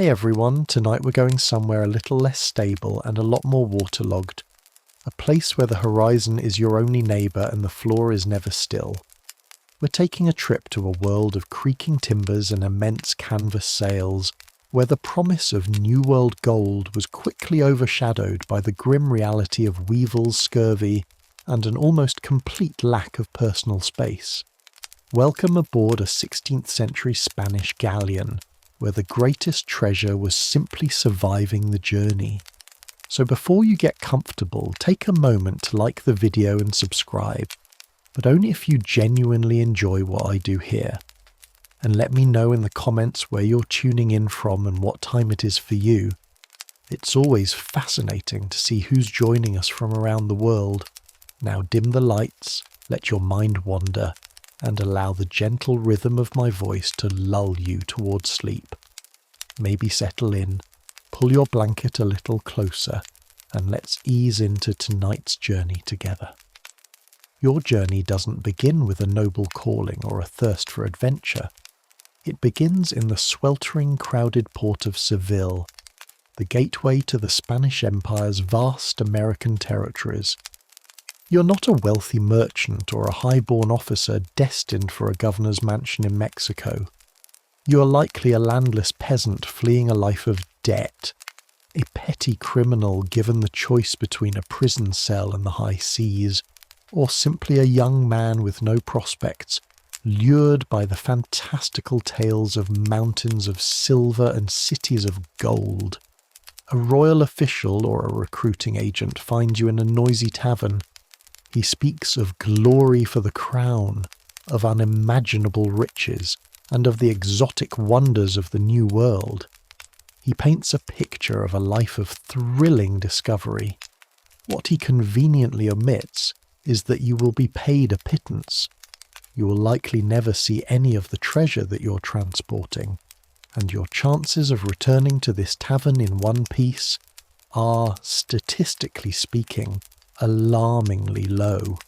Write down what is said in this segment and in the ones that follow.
Hey everyone, tonight we're going somewhere a little less stable and a lot more waterlogged. A place where the horizon is your only neighbour and the floor is never still. We're taking a trip to a world of creaking timbers and immense canvas sails, where the promise of New World gold was quickly overshadowed by the grim reality of weevils, scurvy, and an almost complete lack of personal space. Welcome aboard a 16th century Spanish galleon, where the greatest treasure was simply surviving the journey. So before you get comfortable, take a moment to like the video and subscribe, but only if you genuinely enjoy what I do here. And let me know in the comments where you're tuning in from and what time it is for you. It's always fascinating to see who's joining us from around the world. Now dim the lights, let your mind wander, and allow the gentle rhythm of my voice to lull you towards sleep. Maybe settle in, pull your blanket a little closer, and let's ease into tonight's journey together. Your journey doesn't begin with a noble calling or a thirst for adventure. It begins in the sweltering, crowded port of Seville, the gateway to the Spanish Empire's vast American territories. You're not a wealthy merchant or a high-born officer destined for a governor's mansion in Mexico. You are likely a landless peasant fleeing a life of debt, a petty criminal given the choice between a prison cell and the high seas, or simply a young man with no prospects, lured by the fantastical tales of mountains of silver and cities of gold. A royal official or a recruiting agent finds you in a noisy tavern. He speaks of glory for the crown, of unimaginable riches, and of the exotic wonders of the New World. He paints a picture of a life of thrilling discovery. What he conveniently omits is that you will be paid a pittance. You will likely never see any of the treasure that you're transporting, and your chances of returning to this tavern in one piece are, statistically speaking, alarmingly low.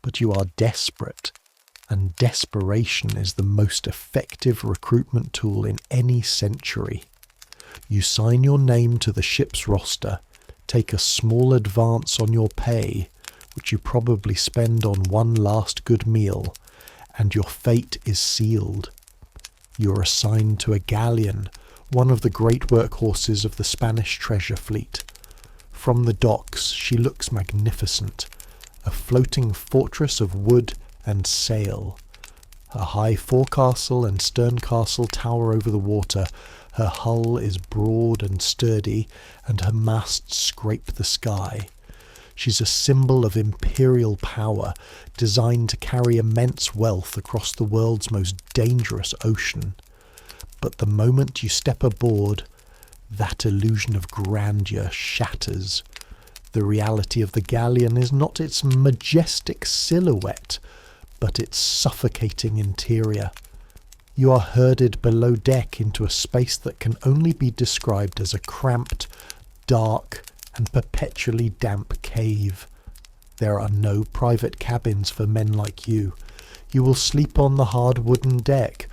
But you are desperate, and desperation is the most effective recruitment tool in any century. You sign your name to the ship's roster, take a small advance on your pay, which you probably spend on one last good meal, and your fate is sealed. You're assigned to a galleon, one of the great workhorses of the Spanish treasure fleet. From the docks she looks magnificent, a floating fortress of wood and sail. Her high forecastle and sterncastle tower over the water, her hull is broad and sturdy, and her masts scrape the sky. She's a symbol of imperial power, designed to carry immense wealth across the world's most dangerous ocean. But the moment you step aboard, that illusion of grandeur shatters. The reality of the galleon is not its majestic silhouette, but its suffocating interior. You are herded below deck into a space that can only be described as a cramped, dark, and perpetually damp cave. There are no private cabins for men like you. You will sleep on the hard wooden deck,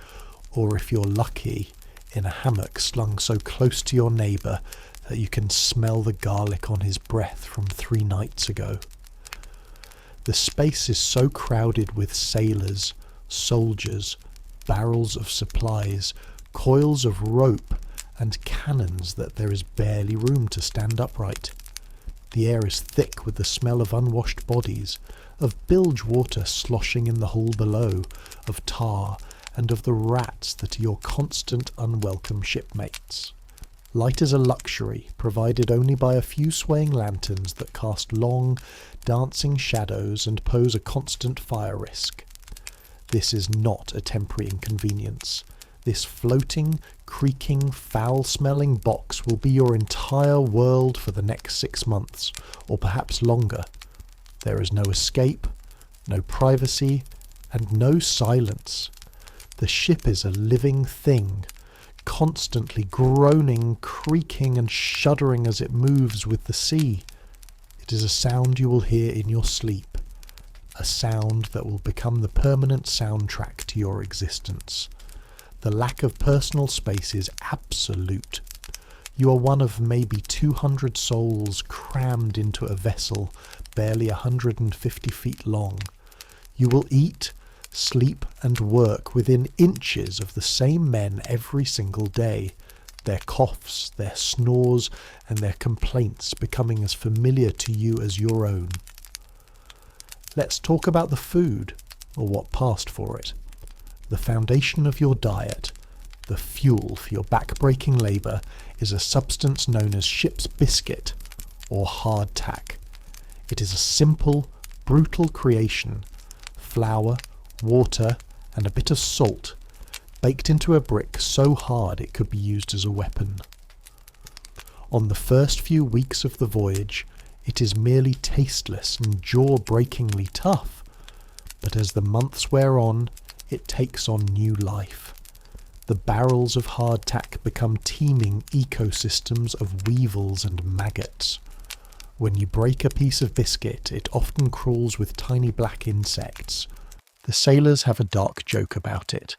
or if you're lucky, in a hammock slung so close to your neighbour that you can smell the garlic on his breath from 3 nights ago. The space is so crowded with sailors, soldiers, barrels of supplies, coils of rope, and cannons that there is barely room to stand upright. The air is thick with the smell of unwashed bodies, of bilge water sloshing in the hull below, of tar, and of the rats that are your constant unwelcome shipmates. Light is a luxury, provided only by a few swaying lanterns that cast long, dancing shadows and pose a constant fire risk. This is not a temporary inconvenience. This floating, creaking, foul-smelling box will be your entire world for the next 6 months, or perhaps longer. There is no escape, no privacy, and no silence. The ship is a living thing, constantly groaning, creaking, and shuddering as it moves with the sea. It is a sound you will hear in your sleep, a sound that will become the permanent soundtrack to your existence. The lack of personal space is absolute. You are one of maybe 200 souls crammed into a vessel barely 150 feet long. You will eat, sleep and work within inches of the same men every single day, their coughs, their snores and their complaints becoming as familiar to you as your own. Let's talk about the food, or what passed for it. The foundation of your diet, the fuel for your back-breaking labour, is a substance known as ship's biscuit, or hardtack. It is a simple, brutal creation: flour, water, and a bit of salt, baked into a brick so hard it could be used as a weapon. On the first few weeks of the voyage, it is merely tasteless and jaw-breakingly tough, but as the months wear on, it takes on new life. The barrels of hardtack become teeming ecosystems of weevils and maggots. When you break a piece of biscuit, it often crawls with tiny black insects. The sailors have a dark joke about it.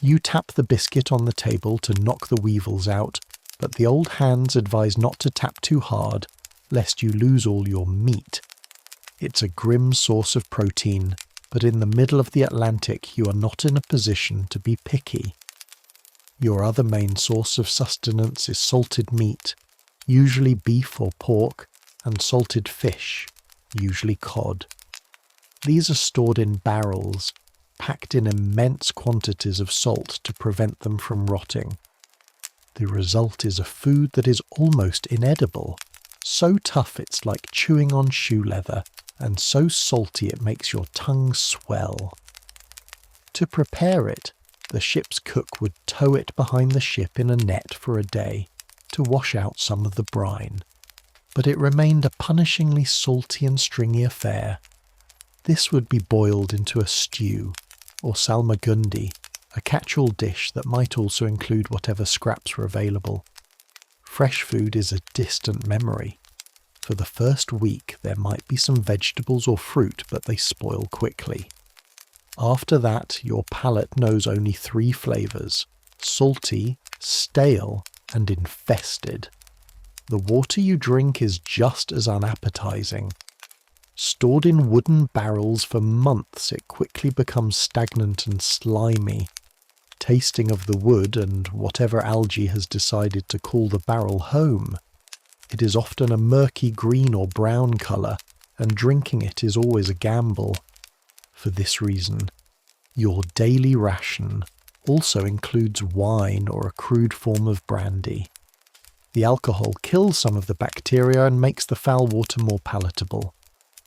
You tap the biscuit on the table to knock the weevils out, but the old hands advise not to tap too hard, lest you lose all your meat. It's a grim source of protein, but in the middle of the Atlantic you are not in a position to be picky. Your other main source of sustenance is salted meat, usually beef or pork, and salted fish, usually cod. These are stored in barrels, packed in immense quantities of salt to prevent them from rotting. The result is a food that is almost inedible, so tough it's like chewing on shoe leather, and so salty it makes your tongue swell. To prepare it, the ship's cook would tow it behind the ship in a net for a day to wash out some of the brine. But it remained a punishingly salty and stringy affair. This would be boiled into a stew, or salmagundi, a catch-all dish that might also include whatever scraps were available. Fresh food is a distant memory. For the first week there might be some vegetables or fruit, but they spoil quickly. After that, your palate knows only 3 flavours: salty, stale, and infested. The water you drink is just as unappetizing. Stored in wooden barrels for months, it quickly becomes stagnant and slimy, tasting of the wood and whatever algae has decided to call the barrel home. It is often a murky green or brown colour, and drinking it is always a gamble. For this reason, your daily ration also includes wine or a crude form of brandy. The alcohol kills some of the bacteria and makes the foul water more palatable.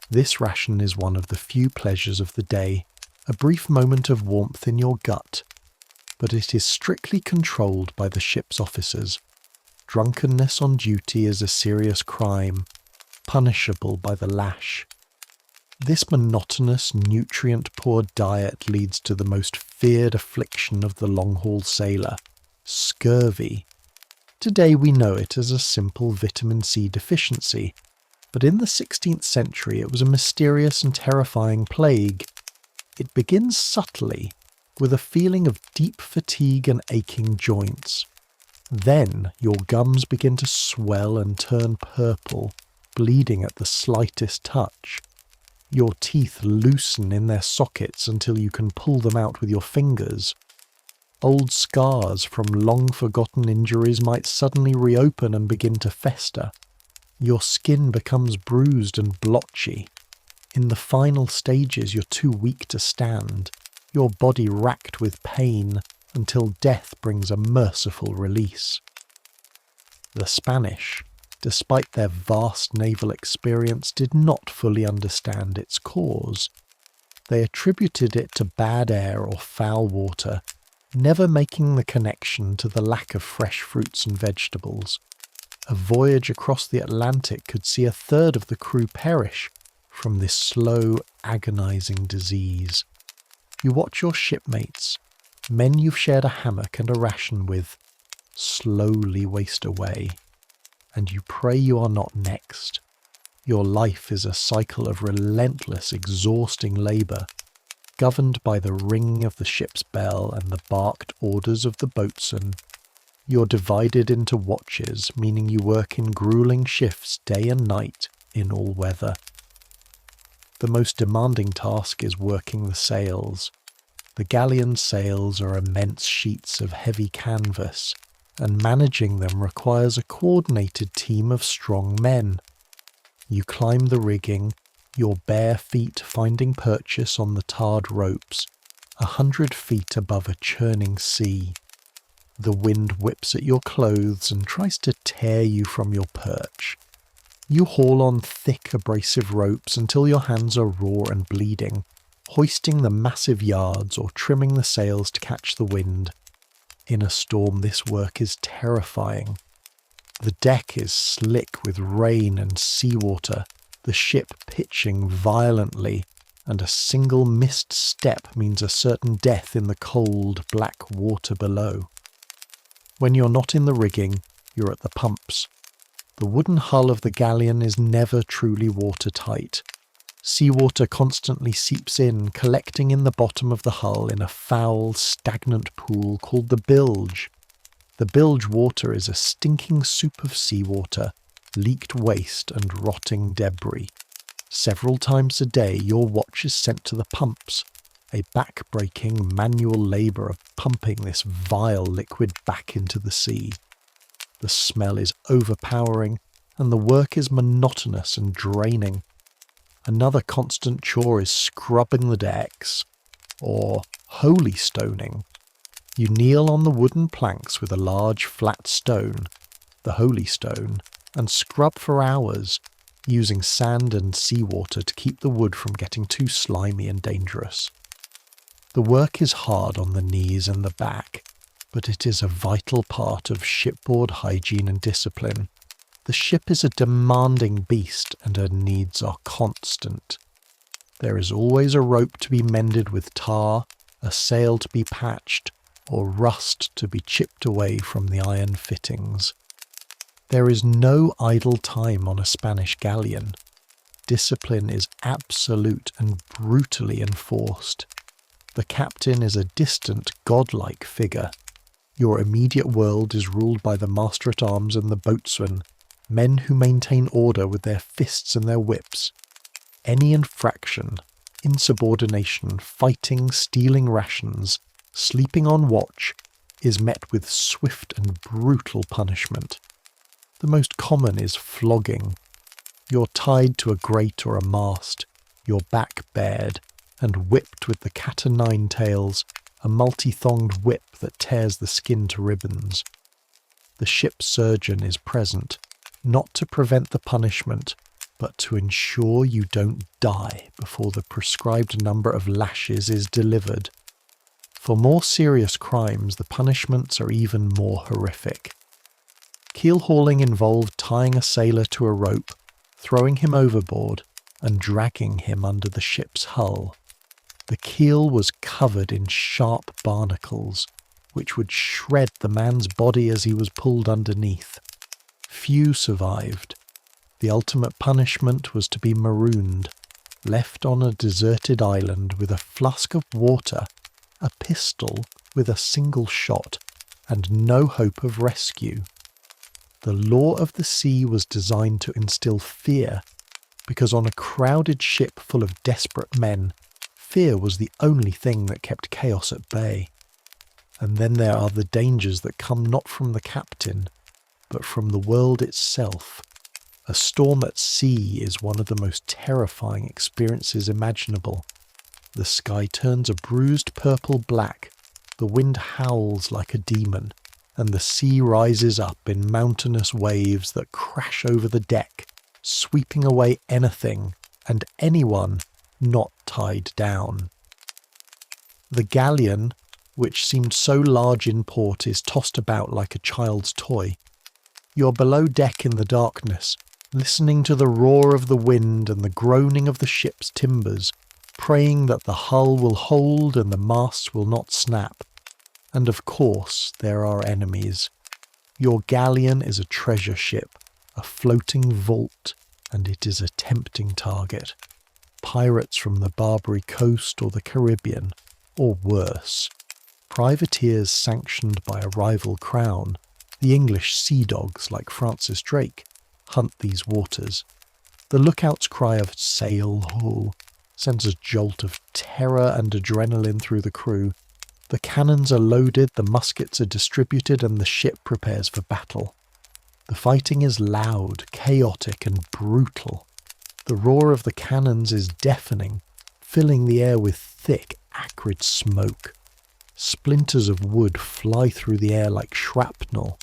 This ration is one of the few pleasures of the day, a brief moment of warmth in your gut, but it is strictly controlled by the ship's officers. Drunkenness on duty is a serious crime, punishable by the lash. This monotonous, nutrient-poor diet leads to the most feared affliction of the long-haul sailor: scurvy. Today we know it as a simple vitamin C deficiency, but in the 16th century it was a mysterious and terrifying plague. It begins subtly, with a feeling of deep fatigue and aching joints. Then your gums begin to swell and turn purple, bleeding at the slightest touch. Your teeth loosen in their sockets until you can pull them out with your fingers. Old scars from long-forgotten injuries might suddenly reopen and begin to fester. Your skin becomes bruised and blotchy. In the final stages, you're too weak to stand, your body racked with pain, until death brings a merciful release. The Spanish, despite their vast naval experience, did not fully understand its cause. They attributed it to bad air or foul water, never making the connection to the lack of fresh fruits and vegetables. A voyage across the Atlantic could see 1/3 of the crew perish from this slow, agonizing disease. You watch your shipmates, men you've shared a hammock and a ration with, slowly waste away, and you pray you are not next. Your life is a cycle of relentless, exhausting labour, governed by the ring of the ship's bell and the barked orders of the boatswain. You're divided into watches, meaning you work in grueling shifts day and night in all weather. The most demanding task is working the sails. The galleon sails are immense sheets of heavy canvas, and managing them requires a coordinated team of strong men. You climb the rigging, your bare feet finding purchase on the tarred ropes, 100 feet above a churning sea. The wind whips at your clothes and tries to tear you from your perch. You haul on thick abrasive ropes until your hands are raw and bleeding, hoisting the massive yards or trimming the sails to catch the wind. In a storm, this work is terrifying. The deck is slick with rain and seawater, the ship pitching violently, and a single missed step means a certain death in the cold, black water below. When you're not in the rigging, you're at the pumps. The wooden hull of the galleon is never truly watertight. Seawater constantly seeps in, collecting in the bottom of the hull in a foul, stagnant pool called the bilge. The bilge water is a stinking soup of seawater, leaked waste and rotting debris. Several times a day your watch is sent to the pumps, a back-breaking manual labour of pumping this vile liquid back into the sea. The smell is overpowering, and the work is monotonous and draining. Another constant chore is scrubbing the decks, or holy stoning. You kneel on the wooden planks with a large flat stone, the holy stone, and scrub for hours, using sand and seawater to keep the wood from getting too slimy and dangerous. The work is hard on the knees and the back, but it is a vital part of shipboard hygiene and discipline. The ship is a demanding beast and her needs are constant. There is always a rope to be mended with tar, a sail to be patched, or rust to be chipped away from the iron fittings. There is no idle time on a Spanish galleon. Discipline is absolute and brutally enforced. The captain is a distant, godlike figure. Your immediate world is ruled by the master-at-arms and the boatswain, men who maintain order with their fists and their whips. Any infraction, insubordination, fighting, stealing rations, sleeping on watch, is met with swift and brutal punishment. The most common is flogging. You're tied to a grate or a mast, your back bared, and whipped with the cat-o'-nine tails, a multi-thonged whip that tears the skin to ribbons. The ship's surgeon is present, not to prevent the punishment, but to ensure you don't die before the prescribed number of lashes is delivered. For more serious crimes, the punishments are even more horrific. Keel hauling involved tying a sailor to a rope, throwing him overboard, and dragging him under the ship's hull. The keel was covered in sharp barnacles, which would shred the man's body as he was pulled underneath. Few survived. The ultimate punishment was to be marooned, left on a deserted island with a flask of water, a pistol with a single shot, and no hope of rescue. The law of the sea was designed to instill fear, because on a crowded ship full of desperate men, fear was the only thing that kept chaos at bay. And then there are the dangers that come not from the captain, but from the world itself. A storm at sea is one of the most terrifying experiences imaginable. The sky turns a bruised purple-black, the wind howls like a demon, and the sea rises up in mountainous waves that crash over the deck, sweeping away anything and anyone not tied down. The galleon, which seemed so large in port, is tossed about like a child's toy. You're below deck in the darkness, listening to the roar of the wind and the groaning of the ship's timbers, praying that the hull will hold and the masts will not snap. And of course there are enemies. Your galleon is a treasure ship, a floating vault, and it is a tempting target. pirates from the Barbary coast or the Caribbean, or worse. Privateers sanctioned by a rival crown, the English sea dogs like Francis Drake, hunt these waters. The lookout's cry of "sail ho" sends a jolt of terror and adrenaline through the crew. The cannons are loaded, the muskets are distributed, and the ship prepares for battle. The fighting is loud, chaotic, and brutal. The roar of the cannons is deafening, filling the air with thick, acrid smoke. Splinters of wood fly through the air like shrapnel.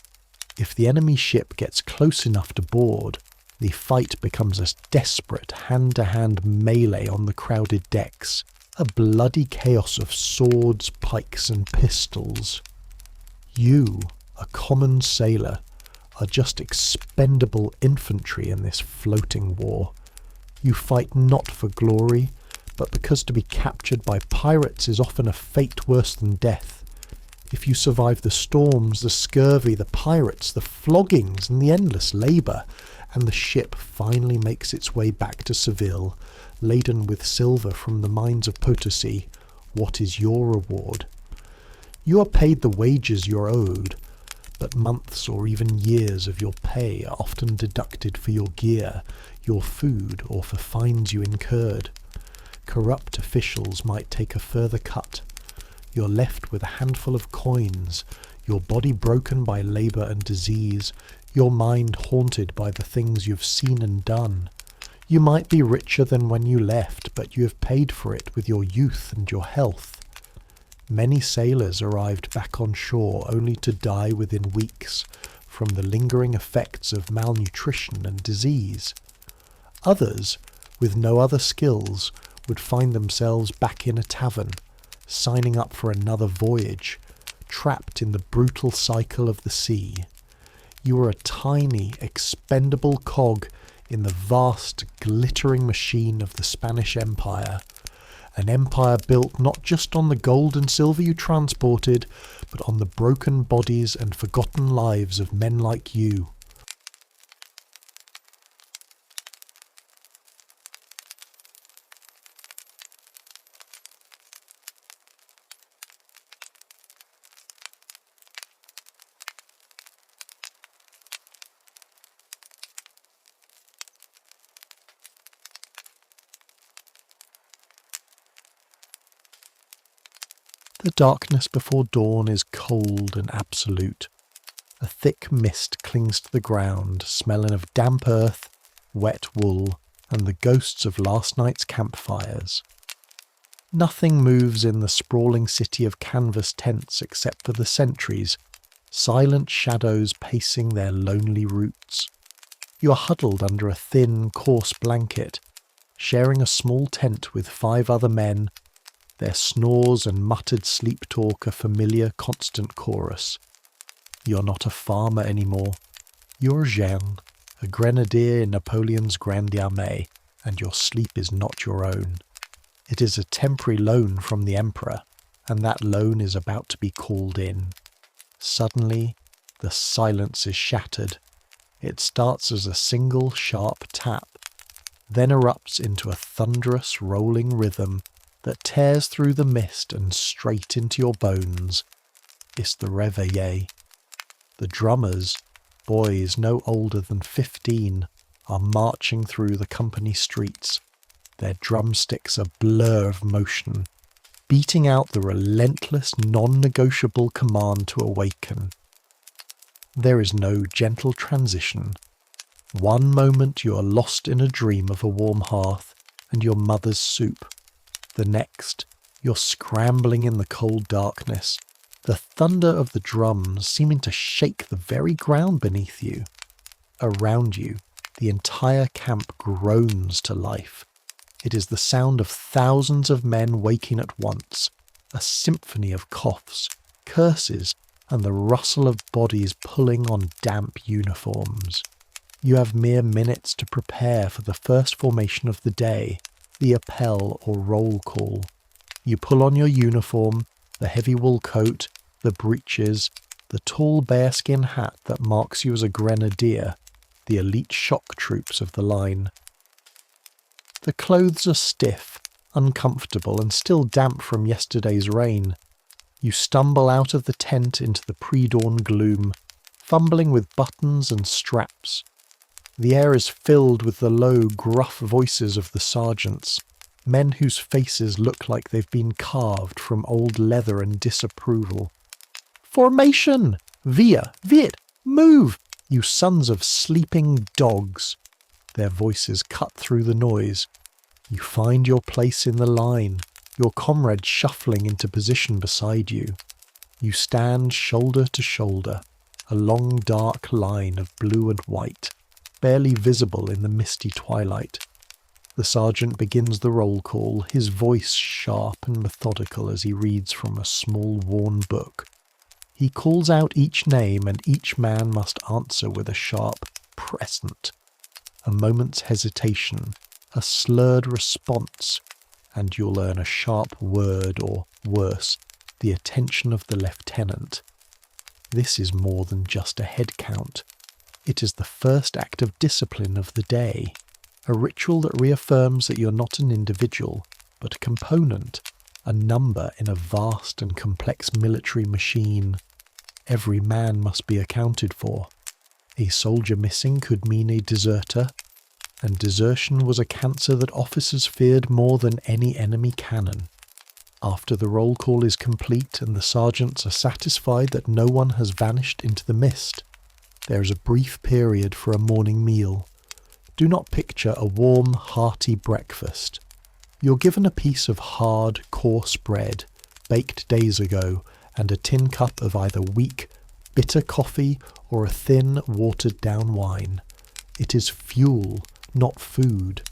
If the enemy ship gets close enough to board, the fight becomes a desperate hand-to-hand melee on the crowded decks, a bloody chaos of swords, pikes, and pistols. You, a common sailor, are just expendable infantry in this floating war. You fight not for glory, but because to be captured by pirates is often a fate worse than death. If you survive the storms, the scurvy, the pirates, the floggings, and the endless labour, and the ship finally makes its way back to Seville, laden with silver from the mines of Potosi, what is your reward? You are paid the wages you're owed, but months or even years of your pay are often deducted for your gear, your food, or for fines you incurred. Corrupt officials might take a further cut. You're left with a handful of coins, your body broken by labour and disease, your mind haunted by the things you've seen and done. You might be richer than when you left, but you have paid for it with your youth and your health. Many sailors arrived back on shore only to die within weeks from the lingering effects of malnutrition and disease. Others, with no other skills, would find themselves back in a tavern, signing up for another voyage, trapped in the brutal cycle of the sea. You were a tiny, expendable cog in the vast, glittering machine of the Spanish Empire, an empire built not just on the gold and silver you transported, but on the broken bodies and forgotten lives of men like you. The darkness before dawn is cold and absolute. A thick mist clings to the ground, smelling of damp earth, wet wool, and the ghosts of last night's campfires. Nothing moves in the sprawling city of canvas tents except for the sentries, silent shadows pacing their lonely routes. You are huddled under a thin, coarse blanket, sharing a small tent with 5 other men. Their snores and muttered sleep talk a familiar, constant chorus. You're not a farmer anymore. You're Jean, a grenadier in Napoleon's Grande Armée, and your sleep is not your own. It is a temporary loan from the Emperor, and that loan is about to be called in. Suddenly, the silence is shattered. It starts as a single sharp tap, then erupts into a thunderous rolling rhythm that tears through the mist and straight into your bones. It's the réveillé. The drummers, boys no older than 15, are marching through the company streets, their drumsticks a blur of motion, beating out the relentless, non-negotiable command to awaken. There is no gentle transition. One moment you are lost in a dream of a warm hearth and your mother's soup. The next, you're scrambling in the cold darkness, the thunder of the drums seeming to shake the very ground beneath you. Around you, the entire camp groans to life. It is the sound of thousands of men waking at once, a symphony of coughs, curses, and the rustle of bodies pulling on damp uniforms. You have mere minutes to prepare for the first formation of the day, the appel or roll call. You pull on your uniform, the heavy wool coat, the breeches, the tall bearskin hat that marks you as a grenadier, the elite shock troops of the line. The clothes are stiff, uncomfortable, and still damp from yesterday's rain. You stumble out of the tent into the pre-dawn gloom, fumbling with buttons and straps. The air is filled with the low, gruff voices of the sergeants, men whose faces look like they've been carved from old leather and disapproval. "Formation! Wir! Wit! Move! You sons of sleeping dogs!" Their voices cut through the noise. You find your place in the line, your comrade shuffling into position beside you. You stand shoulder to shoulder, a long dark line of blue and white, barely visible in the misty twilight. The sergeant begins the roll call, his voice sharp and methodical as he reads from a small worn book. He calls out each name, and each man must answer with a sharp "present." A moment's hesitation, a slurred response, and you'll earn a sharp word, or worse, the attention of the lieutenant. This is more than just a head count. It is the first act of discipline of the day, a ritual that reaffirms that you're not an individual, but a component, a number in a vast and complex military machine. Every man must be accounted for. A soldier missing could mean a deserter, and desertion was a cancer that officers feared more than any enemy cannon. After the roll call is complete and the sergeants are satisfied that no one has vanished into the mist, there is a brief period for a morning meal. Do not picture a warm, hearty breakfast. You're given a piece of hard, coarse bread, baked days ago, and a tin cup of either weak, bitter coffee or a thin, watered-down wine. It is fuel, not food.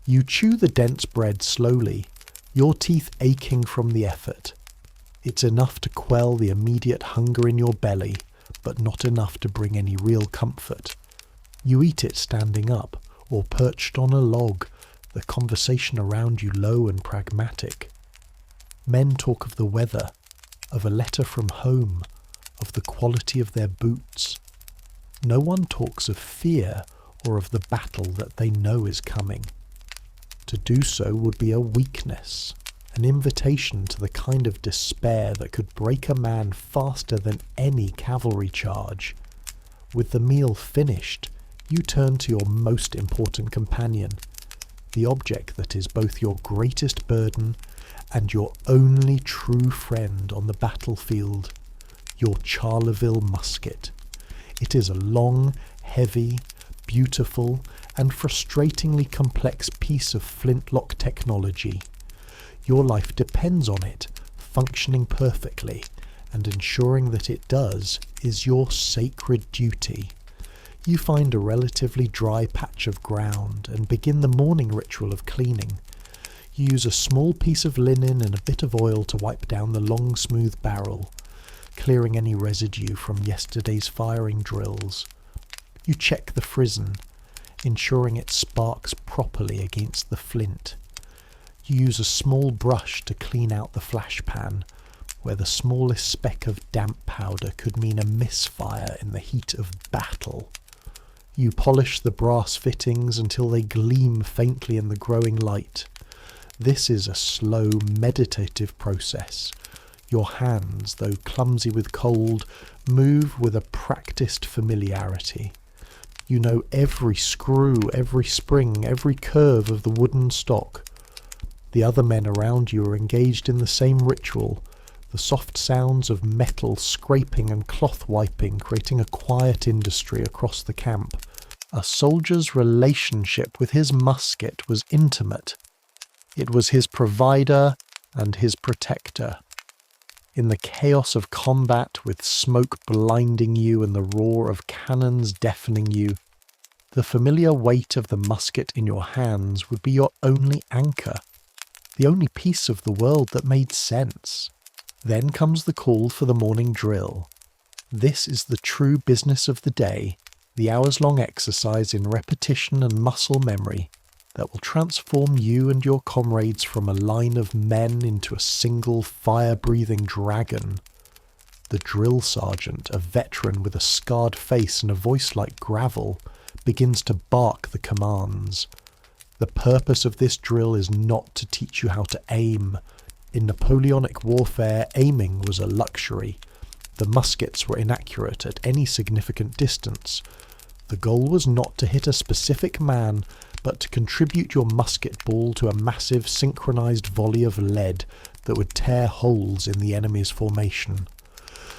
You chew the dense bread slowly, your teeth aching from the effort. It's enough to quell the immediate hunger in your belly, but not enough to bring any real comfort. You eat it standing up, or perched on a log, the conversation around you low and pragmatic. Men talk of the weather, of a letter from home, of the quality of their boots. No one talks of fear or of the battle that they know is coming. To do so would be a weakness, an invitation to the kind of despair that could break a man faster than any cavalry charge. With the meal finished, you turn to your most important companion, the object that is both your greatest burden and your only true friend on the battlefield, your Charleville musket. It is a long, heavy, beautiful, and frustratingly complex piece of flintlock technology. Your life depends on it functioning perfectly, and ensuring that it does is your sacred duty. You find a relatively dry patch of ground and begin the morning ritual of cleaning. You use a small piece of linen and a bit of oil to wipe down the long, smooth barrel, clearing any residue from yesterday's firing drills. You check the frizzen, ensuring it sparks properly against the flint. You use a small brush to clean out the flash pan, where the smallest speck of damp powder could mean a misfire in the heat of battle. You polish the brass fittings until they gleam faintly in the growing light. This is a slow, meditative process. Your hands, though clumsy with cold, move with a practiced familiarity. You know every screw, every spring, every curve of the wooden stock. The other men around you are engaged in the same ritual, the soft sounds of metal scraping and cloth wiping creating a quiet industry across the camp. A soldier's relationship with his musket was intimate. It was his provider and his protector. In the chaos of combat, with smoke blinding you and the roar of cannons deafening you, the familiar weight of the musket in your hands would be your only anchor, the only piece of the world that made sense. Then comes the call for the morning drill. This is the true business of the day, the hours-long exercise in repetition and muscle memory that will transform you and your comrades from a line of men into a single fire-breathing dragon. The drill sergeant, a veteran with a scarred face and a voice like gravel, begins to bark the commands. The purpose of this drill is not to teach you how to aim. In Napoleonic warfare, aiming was a luxury. The muskets were inaccurate at any significant distance. The goal was not to hit a specific man, but to contribute your musket ball to a massive synchronized volley of lead that would tear holes in the enemy's formation.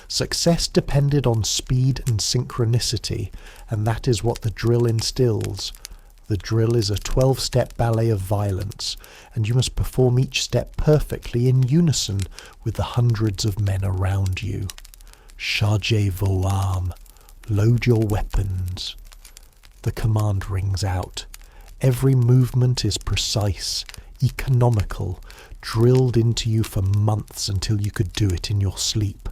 Success depended on speed and synchronicity, and that is what the drill instills. The drill is a 12-step ballet of violence, and you must perform each step perfectly in unison with the hundreds of men around you. Chargez vos armes. Load your weapons. The command rings out. Every movement is precise, economical, drilled into you for months until you could do it in your sleep.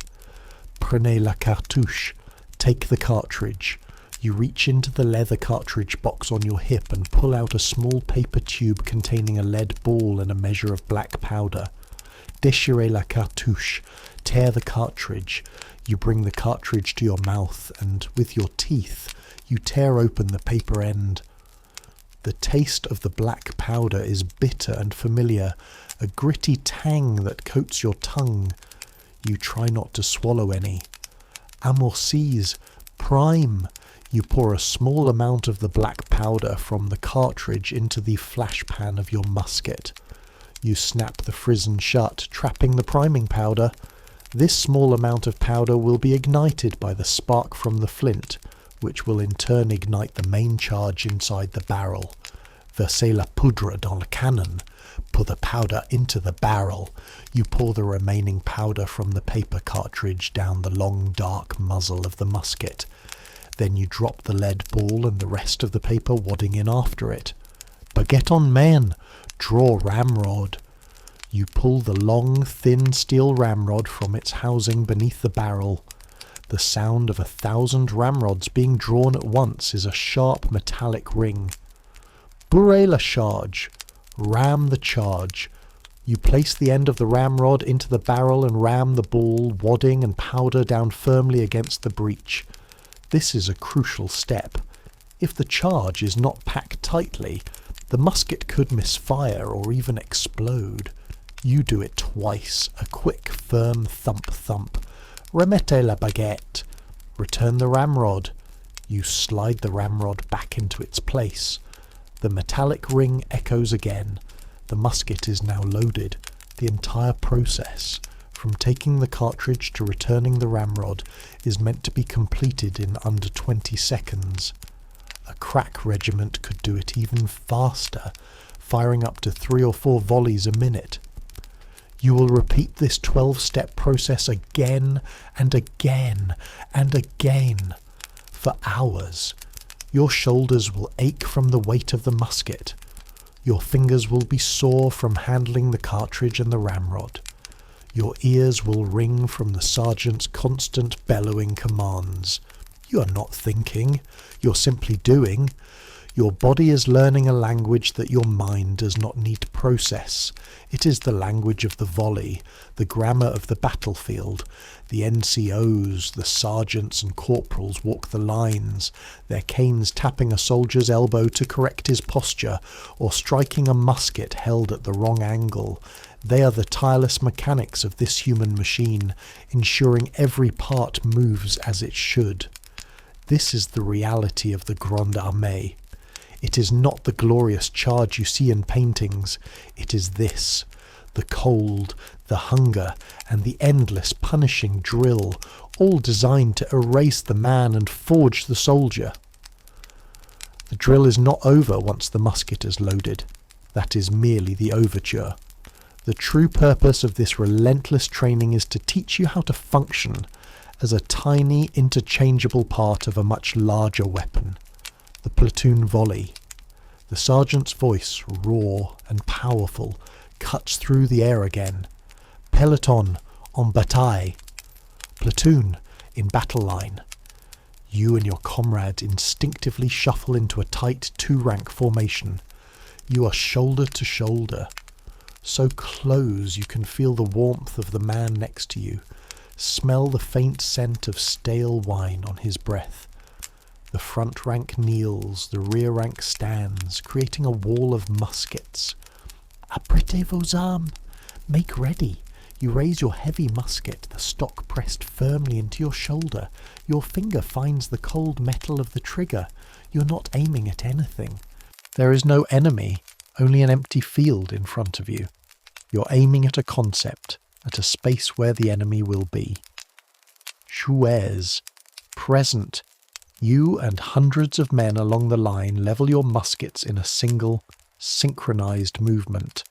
Prenez la cartouche. Take the cartridge. You reach into the leather cartridge box on your hip and pull out a small paper tube containing a lead ball and a measure of black powder. Déchirez la cartouche. Tear the cartridge. You bring the cartridge to your mouth and, with your teeth, you tear open the paper end. The taste of the black powder is bitter and familiar, a gritty tang that coats your tongue. You try not to swallow any. Amorcise. Prime. You pour a small amount of the black powder from the cartridge into the flashpan of your musket. You snap the frizzen shut, trapping the priming powder. This small amount of powder will be ignited by the spark from the flint, which will in turn ignite the main charge inside the barrel. Versez la poudre dans le canon. Pour the powder into the barrel. You pour the remaining powder from the paper cartridge down the long dark muzzle of the musket. Then you drop the lead ball and the rest of the paper wadding in after it. Baguette en main. Draw ramrod. You pull the long, thin steel ramrod from its housing beneath the barrel. The sound of 1,000 ramrods being drawn at once is a sharp metallic ring. Bourrez la charge. Ram the charge. You place the end of the ramrod into the barrel and ram the ball, wadding and powder down firmly against the breech. This is a crucial step. If the charge is not packed tightly, the musket could misfire or even explode. You do it twice, a quick, firm thump-thump. Remettez la baguette. Return the ramrod. You slide the ramrod back into its place. The metallic ring echoes again. The musket is now loaded. The entire process, from taking the cartridge to returning the ramrod, is meant to be completed in under 20 seconds. A crack regiment could do it even faster, firing up to 3 or 4 volleys a minute. You will repeat this 12-step process again and again and again for hours. Your shoulders will ache from the weight of the musket. Your fingers will be sore from handling the cartridge and the ramrod. Your ears will ring from the sergeant's constant bellowing commands. You are not thinking, you're simply doing. Your body is learning a language that your mind does not need to process. It is the language of the volley, the grammar of the battlefield. The NCOs, the sergeants and corporals walk the lines, their canes tapping a soldier's elbow to correct his posture, or striking a musket held at the wrong angle. They are the tireless mechanics of this human machine, ensuring every part moves as it should. This is the reality of the Grande Armée. It is not the glorious charge you see in paintings. It is this, the cold, the hunger, and the endless punishing drill, all designed to erase the man and forge the soldier. The drill is not over once the musket is loaded. That is merely the overture. The true purpose of this relentless training is to teach you how to function as a tiny, interchangeable part of a much larger weapon. The platoon volley. The sergeant's voice, raw and powerful, cuts through the air again. Peloton, en bataille. Platoon, in battle line. You and your comrade instinctively shuffle into a tight 2-rank formation. You are shoulder to shoulder. So close you can feel the warmth of the man next to you, smell the faint scent of stale wine on his breath. The front rank kneels, the rear rank stands, creating a wall of muskets. Apprêtez vos armes! Make ready! You raise your heavy musket, the stock pressed firmly into your shoulder. Your finger finds the cold metal of the trigger. You're not aiming at anything. There is no enemy, only an empty field in front of you. You're aiming at a concept, at a space where the enemy will be. Jouez. Present. You and hundreds of men along the line level your muskets in a single, synchronized movement.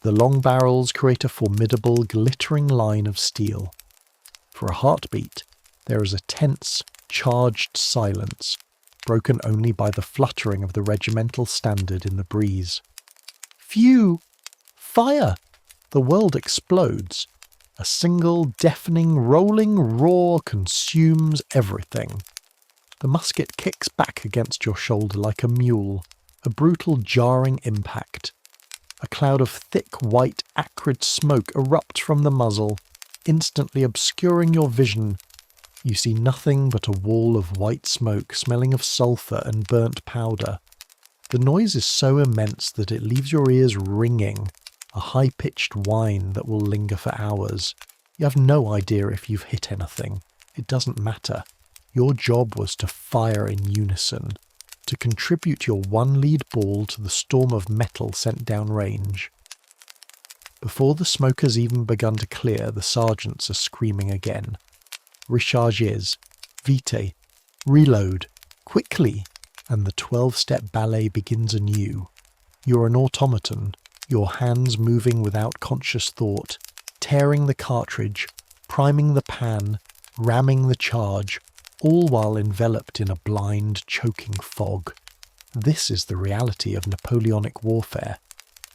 The long barrels create a formidable, glittering line of steel. For a heartbeat, there is a tense, charged silence, broken only by the fluttering of the regimental standard in the breeze. Phew! Fire! The world explodes. A single, deafening, rolling roar consumes everything. The musket kicks back against your shoulder like a mule, a brutal, jarring impact. A cloud of thick, white, acrid smoke erupts from the muzzle, instantly obscuring your vision. You see nothing but a wall of white smoke smelling of sulphur and burnt powder. The noise is so immense that it leaves your ears ringing, a high-pitched whine that will linger for hours. You have no idea if you've hit anything. It doesn't matter. Your job was to fire in unison, to contribute your one lead ball to the storm of metal sent downrange. Before the smoke has even begun to clear, the sergeants are screaming again. Recharges, vite, reload, quickly, and the 12-step ballet begins anew. You're an automaton, your hands moving without conscious thought, tearing the cartridge, priming the pan, ramming the charge, all while enveloped in a blind, choking fog. This is the reality of Napoleonic warfare.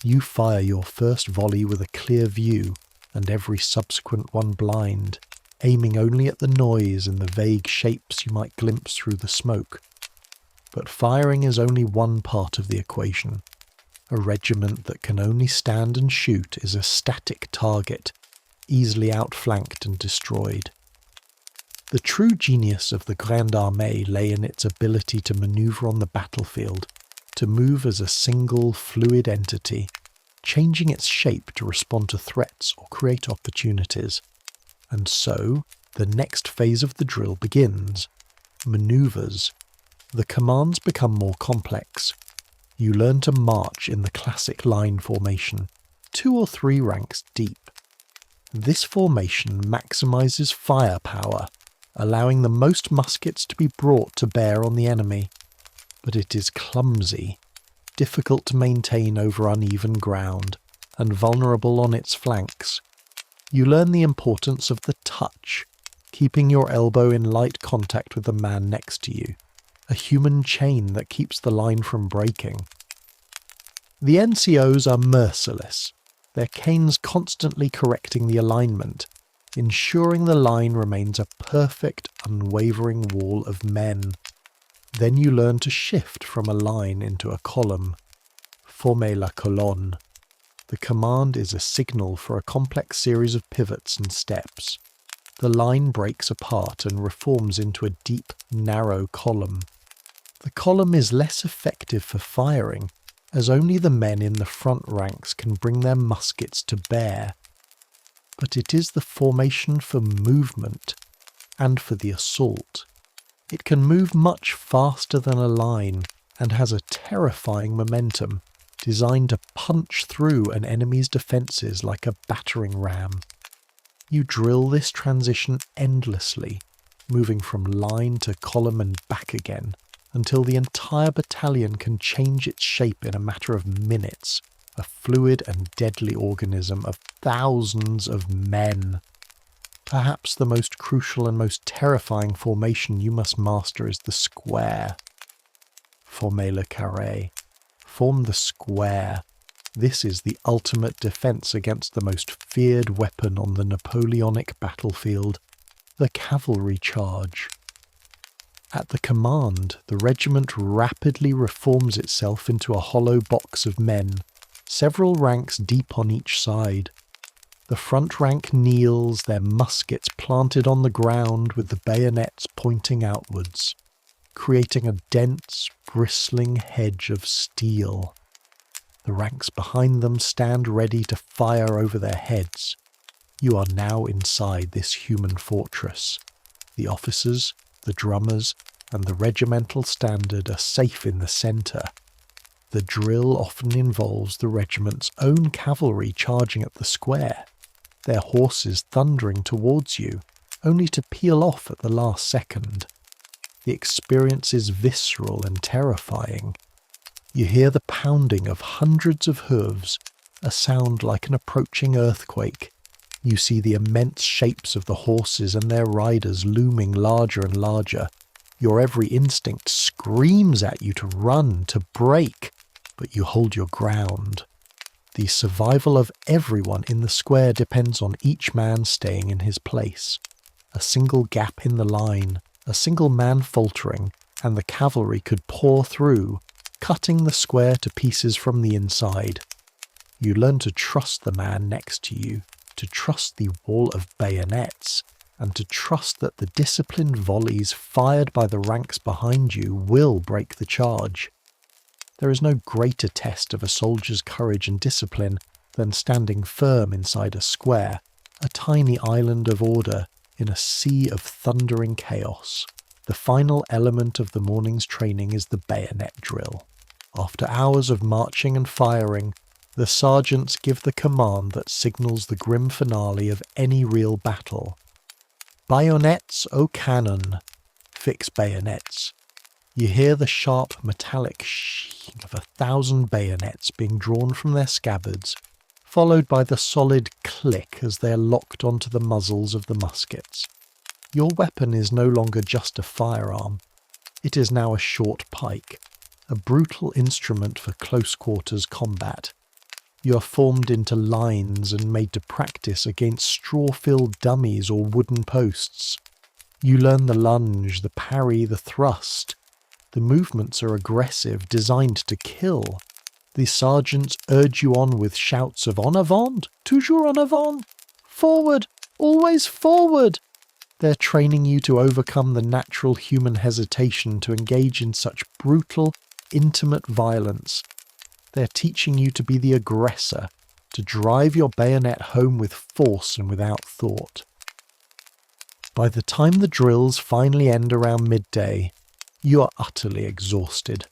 You fire your first volley with a clear view, and every subsequent one blind, aiming only at the noise and the vague shapes you might glimpse through the smoke. But firing is only one part of the equation. A regiment that can only stand and shoot is a static target, easily outflanked and destroyed. The true genius of the Grande Armée lay in its ability to maneuver on the battlefield, to move as a single, fluid entity, changing its shape to respond to threats or create opportunities. And so, the next phase of the drill begins. Maneuvers. The commands become more complex. You learn to march in the classic line formation, 2 or 3 ranks deep. This formation maximizes firepower, allowing the most muskets to be brought to bear on the enemy. But it is clumsy, difficult to maintain over uneven ground, and vulnerable on its flanks. You learn the importance of the touch, keeping your elbow in light contact with the man next to you, a human chain that keeps the line from breaking. The NCOs are merciless, their canes constantly correcting the alignment, ensuring the line remains a perfect, unwavering wall of men. Then you learn to shift from a line into a column. Former la colonne. The command is a signal for a complex series of pivots and steps. The line breaks apart and reforms into a deep, narrow column. The column is less effective for firing, as only the men in the front ranks can bring their muskets to bear. But it is the formation for movement, and for the assault. It can move much faster than a line, and has a terrifying momentum, designed to punch through an enemy's defences like a battering ram. You drill this transition endlessly, moving from line to column and back again, until the entire battalion can change its shape in a matter of minutes, a fluid and deadly organism of thousands of men. Perhaps the most crucial and most terrifying formation you must master is the square. Former le carré. Form the square. This is the ultimate defence against the most feared weapon on the Napoleonic battlefield, the cavalry charge. At the command, the regiment rapidly reforms itself into a hollow box of men, several ranks deep on each side. The front rank kneels, their muskets planted on the ground with the bayonets pointing outwards. creating a dense, bristling hedge of steel. The ranks behind them stand ready to fire over their heads. You are now inside this human fortress. The officers, the drummers, and the regimental standard are safe in the centre. The drill often involves the regiment's own cavalry charging at the square, their horses thundering towards you, only to peel off at the last second. The experience is visceral and terrifying. You hear the pounding of hundreds of hooves, a sound like an approaching earthquake. You see the immense shapes of the horses and their riders looming larger and larger. Your every instinct screams at you to run, to break, but you hold your ground. The survival of everyone in the square depends on each man staying in his place. A single gap in the line, a single man faltering, and the cavalry could pour through, cutting the square to pieces from the inside. You learn to trust the man next to you, to trust the wall of bayonets, and to trust that the disciplined volleys fired by the ranks behind you will break the charge. There is no greater test of a soldier's courage and discipline than standing firm inside a square, a tiny island of order in a sea of thundering chaos. The final element of the morning's training is the bayonet drill. After hours of marching and firing, the sergeants give the command that signals the grim finale of any real battle. Bayonets, O cannon! Fix bayonets. You hear the sharp metallic sheen of 1,000 bayonets being drawn from their scabbards, followed by the solid click as they are locked onto the muzzles of the muskets. Your weapon is no longer just a firearm. It is now a short pike, a brutal instrument for close-quarters combat. You are formed into lines and made to practice against straw-filled dummies or wooden posts. You learn the lunge, the parry, the thrust. The movements are aggressive, designed to kill. The sergeants urge you on with shouts of "En avant! Toujours en avant! Forward! Always forward!" They're training you to overcome the natural human hesitation to engage in such brutal, intimate violence. They're teaching you to be the aggressor, to drive your bayonet home with force and without thought. By the time the drills finally end around midday, you are utterly exhausted.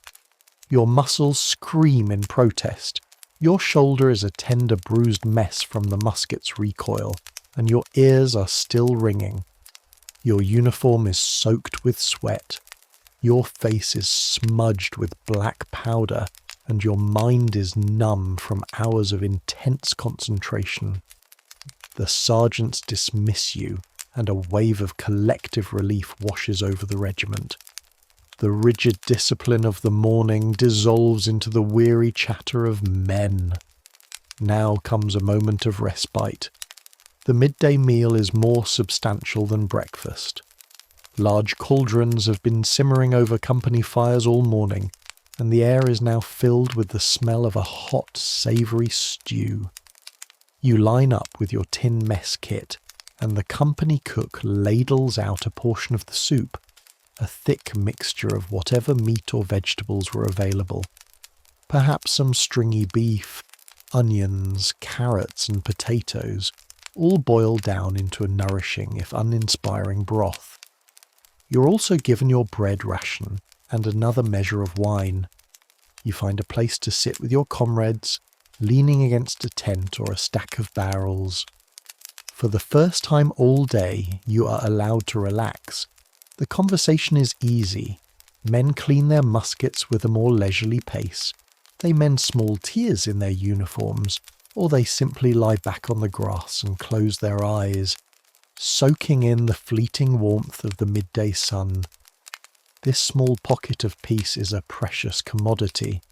Your muscles scream in protest. Your shoulder is a tender bruised mess from the musket's recoil, and your ears are still ringing. Your uniform is soaked with sweat. Your face is smudged with black powder, and your mind is numb from hours of intense concentration. The sergeants dismiss you, and a wave of collective relief washes over the regiment. The rigid discipline of the morning dissolves into the weary chatter of men. Now comes a moment of respite. The midday meal is more substantial than breakfast. Large cauldrons have been simmering over company fires all morning, and the air is now filled with the smell of a hot, savoury stew. You line up with your tin mess kit, and the company cook ladles out a portion of the soup, a thick mixture of whatever meat or vegetables were available. Perhaps some stringy beef, onions, carrots and potatoes, all boiled down into a nourishing if uninspiring broth. You're also given your bread ration and another measure of wine. You find a place to sit with your comrades, leaning against a tent or a stack of barrels. For the first time all day, you are allowed to relax. The conversation is easy. Men clean their muskets with a more leisurely pace. They mend small tears in their uniforms, or they simply lie back on the grass and close their eyes, soaking in the fleeting warmth of the midday sun. This small pocket of peace is a precious commodity.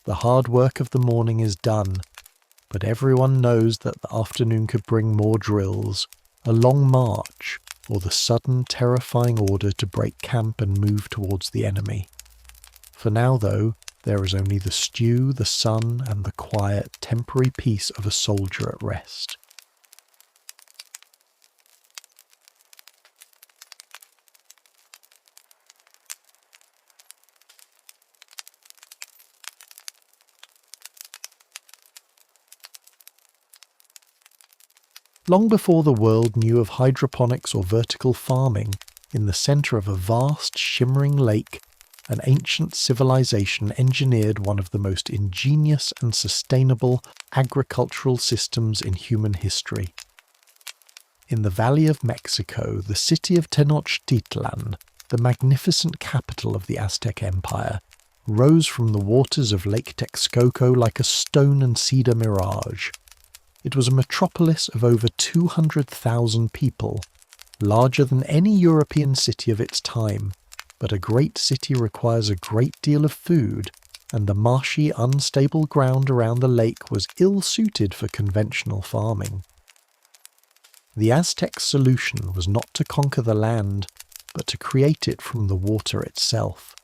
The hard work of the morning is done, but everyone knows that the afternoon could bring more drills, a long march, or the sudden, terrifying order to break camp and move towards the enemy. For now, though, there is only the stew, the sun, and the quiet, temporary peace of a soldier at rest. Long before the world knew of hydroponics or vertical farming, in the centre of a vast, shimmering lake, an ancient civilization engineered one of the most ingenious and sustainable agricultural systems in human history. In the Valley of Mexico, the city of Tenochtitlan, the magnificent capital of the Aztec Empire, rose from the waters of Lake Texcoco like a stone and cedar mirage. It was a metropolis of over 200,000 people, larger than any European city of its time, but a great city requires a great deal of food, and the marshy, unstable ground around the lake was ill-suited for conventional farming. The Aztec solution was not to conquer the land, but to create it from the water itself.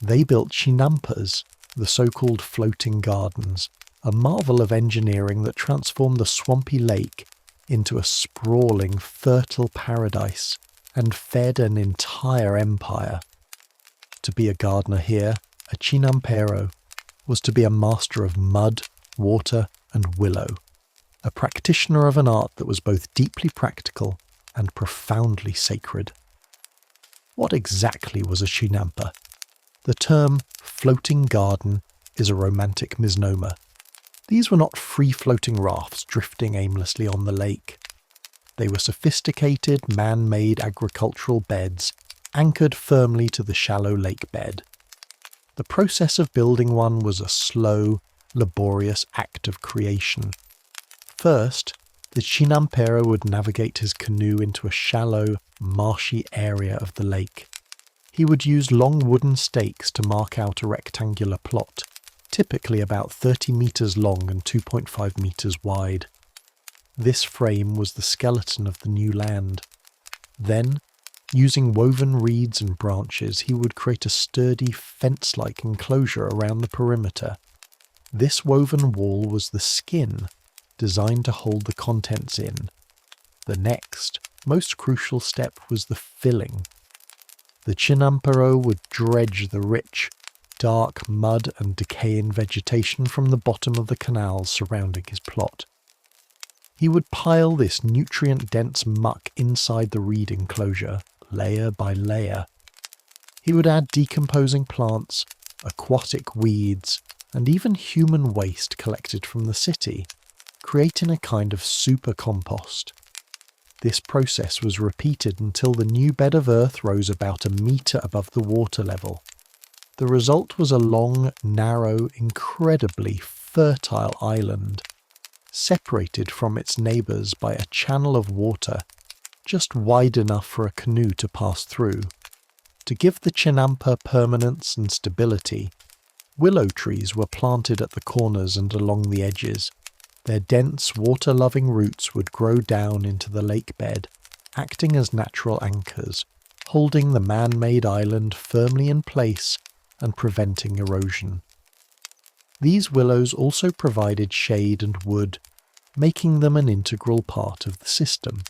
They built chinampas, the so-called floating gardens, a marvel of engineering that transformed the swampy lake into a sprawling, fertile paradise and fed an entire empire. To be a gardener here, a chinampero, was to be a master of mud, water, and willow, a practitioner of an art that was both deeply practical and profoundly sacred. What exactly was a chinampa? The term floating garden is a romantic misnomer. These were not free-floating rafts drifting aimlessly on the lake. They were sophisticated, man-made agricultural beds anchored firmly to the shallow lake bed. The process of building one was a slow, laborious act of creation. First, the chinampero would navigate his canoe into a shallow, marshy area of the lake. He would use long wooden stakes to mark out a rectangular plot, typically about 30 metres long and 2.5 metres wide. This frame was the skeleton of the new land. Then, using woven reeds and branches, he would create a sturdy, fence-like enclosure around the perimeter. This woven wall was the skin, designed to hold the contents in. The next, most crucial step was the filling. The chinampero would dredge the rich, dark mud and decaying vegetation from the bottom of the canals surrounding his plot. He would pile this nutrient-dense muck inside the reed enclosure, layer by layer. He would add decomposing plants, aquatic weeds, and even human waste collected from the city, creating a kind of super compost. This process was repeated until the new bed of earth rose about a metre above the water level. The result was a long, narrow, incredibly fertile island, separated from its neighbours by a channel of water just wide enough for a canoe to pass through. To give the chinampa permanence and stability, willow trees were planted at the corners and along the edges. Their dense, water-loving roots would grow down into the lake bed, acting as natural anchors, holding the man-made island firmly in place and preventing erosion. These willows also provided shade and wood, making them an integral part of the system.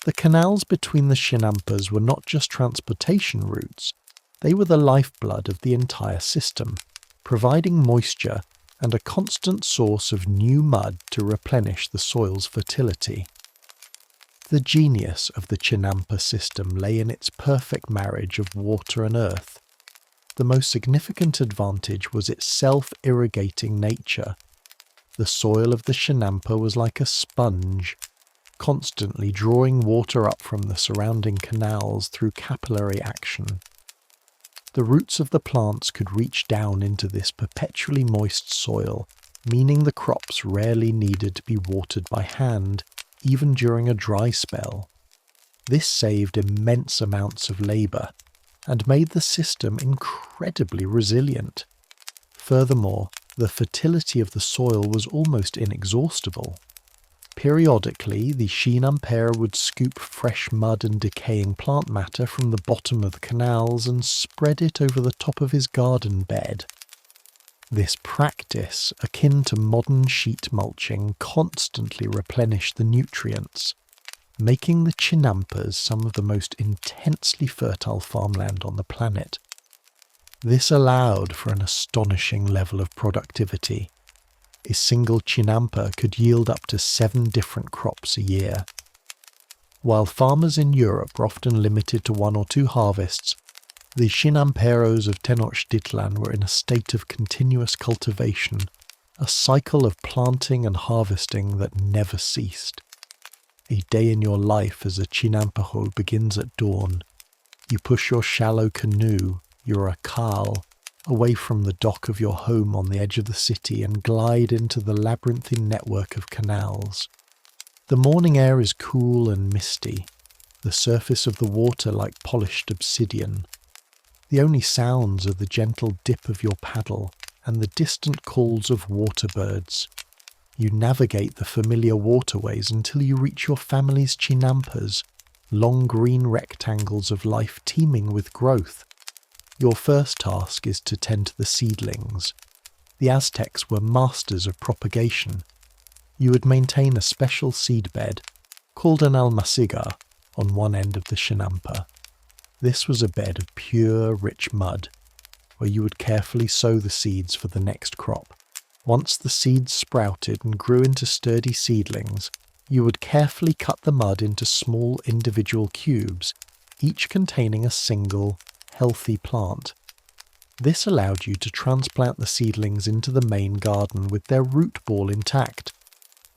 The canals between the chinampas were not just transportation routes, they were the lifeblood of the entire system, providing moisture and a constant source of new mud to replenish the soil's fertility. The genius of the chinampa system lay in its perfect marriage of water and earth. The most significant advantage was its self-irrigating nature. The soil of the chinampa was like a sponge, constantly drawing water up from the surrounding canals through capillary action. The roots of the plants could reach down into this perpetually moist soil, meaning the crops rarely needed to be watered by hand, even during a dry spell. This saved immense amounts of labour, and made the system incredibly resilient. Furthermore, the fertility of the soil was almost inexhaustible. Periodically, the chinampero would scoop fresh mud and decaying plant matter from the bottom of the canals and spread it over the top of his garden bed. This practice, akin to modern sheet mulching, constantly replenished the nutrients, making the chinampas some of the most intensely fertile farmland on the planet. This allowed for an astonishing level of productivity. a single chinampa could yield up to 7 different crops a year. While farmers in Europe were often limited to 1 or 2 harvests, the chinamperos of Tenochtitlan were in a state of continuous cultivation, a cycle of planting and harvesting that never ceased. A day in your life as a chinampejo begins at dawn. You push your shallow canoe, your akal, away from the dock of your home on the edge of the city and glide into the labyrinthine network of canals. The morning air is cool and misty, the surface of the water like polished obsidian. The only sounds are the gentle dip of your paddle and the distant calls of water birds. You navigate the familiar waterways until you reach your family's chinampas, long green rectangles of life teeming with growth. Your first task is to tend to the seedlings. The Aztecs were masters of propagation. You would maintain a special seed bed, called an almaciga, on one end of the chinampa. This was a bed of pure, rich mud, where you would carefully sow the seeds for the next crop. Once the seeds sprouted and grew into sturdy seedlings, you would carefully cut the mud into small individual cubes, each containing a single, healthy plant. This allowed you to transplant the seedlings into the main garden with their root ball intact,